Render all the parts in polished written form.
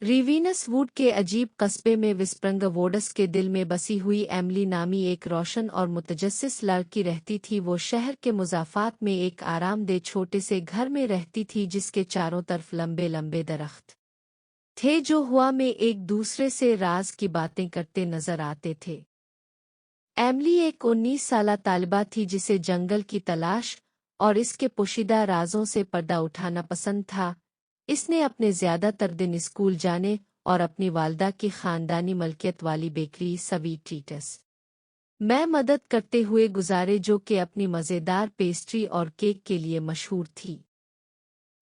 ریوینس would کے عجیب قصبے میں وسپرنگ ووڈس کے دل میں بسی ہوئی ایملی نامی ایک روشن اور متجسس لڑکی رہتی تھی۔ وہ شہر کے مضافات میں ایک آرام دہ چھوٹے سے گھر میں رہتی تھی جس کے چاروں طرف لمبے لمبے درخت تھے جو ہوا میں ایک دوسرے سے راز کی باتیں کرتے نظر آتے تھے۔ ایملی ایک 19 سالہ طالبہ تھی جسے جنگل کی تلاش اور اس کے پوشیدہ رازوں سے پردہ اٹھانا پسند تھا۔ اس نے اپنے زیادہ تر دن اسکول جانے اور اپنی والدہ کی خاندانی ملکیت والی بیکری سویٹ ٹریٹس میں مدد کرتے ہوئے گزارے جو کہ اپنی مزیدار پیسٹری اور کیک کے لیے مشہور تھی۔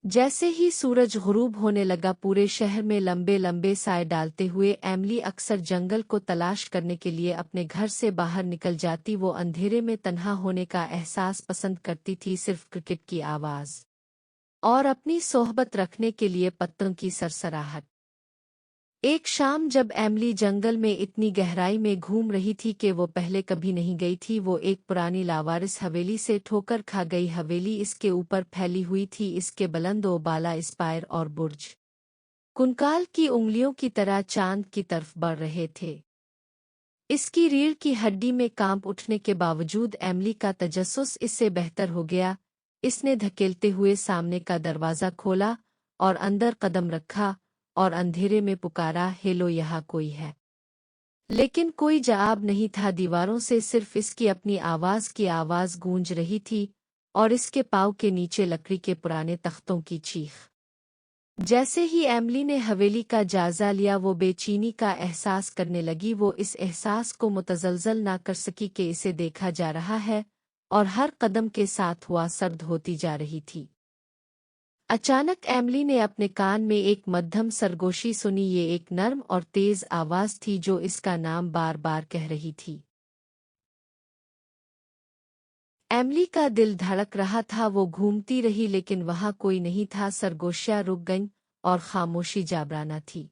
جیسے ہی سورج غروب ہونے لگا پورے شہر میں لمبے لمبے سائے ڈالتے ہوئے ایملی اکثر جنگل کو تلاش کرنے کے لیے اپنے گھر سے باہر نکل جاتی۔ وہ اندھیرے میں تنہا ہونے کا احساس پسند کرتی تھی، صرف کرکٹ کی آواز اور اپنی صحبت رکھنے کے لیے پتوں کی سرسراہٹ۔ ایک شام جب ایملی جنگل میں اتنی گہرائی میں گھوم رہی تھی کہ وہ پہلے کبھی نہیں گئی تھی، وہ ایک پرانی لاوارث حویلی سے ٹھوکر کھا گئی۔ حویلی اس کے اوپر پھیلی ہوئی تھی، اس کے بلند و بالا اسپائر اور برج کنکال کی انگلیوں کی طرح چاند کی طرف بڑھ رہے تھے۔ اس کی ریڑھ کی ہڈی میں کانپ اٹھنے کے باوجود ایملی کا تجسس اس سے بہتر ہو گیا۔ اس نے دھکیلتے ہوئے سامنے کا دروازہ کھولا اور اندر قدم رکھا اور اندھیرے میں پکارا، ہیلو، یہاں کوئی ہے؟ لیکن کوئی جواب نہیں تھا۔ دیواروں سے صرف اس کی اپنی آواز کی آواز گونج رہی تھی اور اس کے پاؤں کے نیچے لکڑی کے پرانے تختوں کی چیخ۔ جیسے ہی ایملی نے حویلی کا جائزہ لیا وہ بے چینی کا احساس کرنے لگی۔ وہ اس احساس کو متزلزل نہ کر سکی کہ اسے دیکھا جا رہا ہے اور ہر قدم کے ساتھ ہوا سرد ہوتی جا رہی تھی۔ اچانک ایملی نے اپنے کان میں ایک مدھم سرگوشی سنی۔ یہ ایک نرم اور تیز آواز تھی جو اس کا نام بار بار کہہ رہی تھی۔ ایملی کا دل دھڑک رہا تھا۔ وہ گھومتی رہی لیکن وہاں کوئی نہیں تھا۔ سرگوشیاں رک گئیں اور خاموشی جابرانہ تھی۔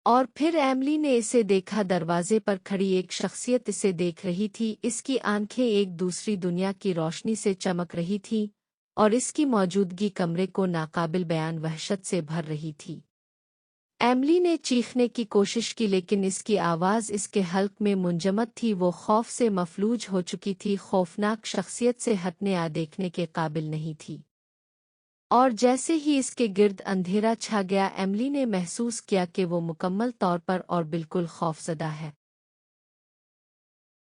اور پھر ایملی نے اسے دیکھا۔ دروازے پر کھڑی ایک شخصیت اسے دیکھ رہی تھی۔ اس کی آنکھیں ایک دوسری دنیا کی روشنی سے چمک رہی تھیں اور اس کی موجودگی کمرے کو ناقابل بیان وحشت سے بھر رہی تھی۔ ایملی نے چیخنے کی کوشش کی لیکن اس کی آواز اس کے حلق میں منجمد تھی۔ وہ خوف سے مفلوج ہو چکی تھی، خوفناک شخصیت سے ہٹنے دیکھنے کے قابل نہیں تھی۔ اور جیسے ہی اس کے گرد اندھیرا چھا گیا ایملی نے محسوس کیا کہ وہ مکمل طور پر اور بالکل خوفزدہ ہے۔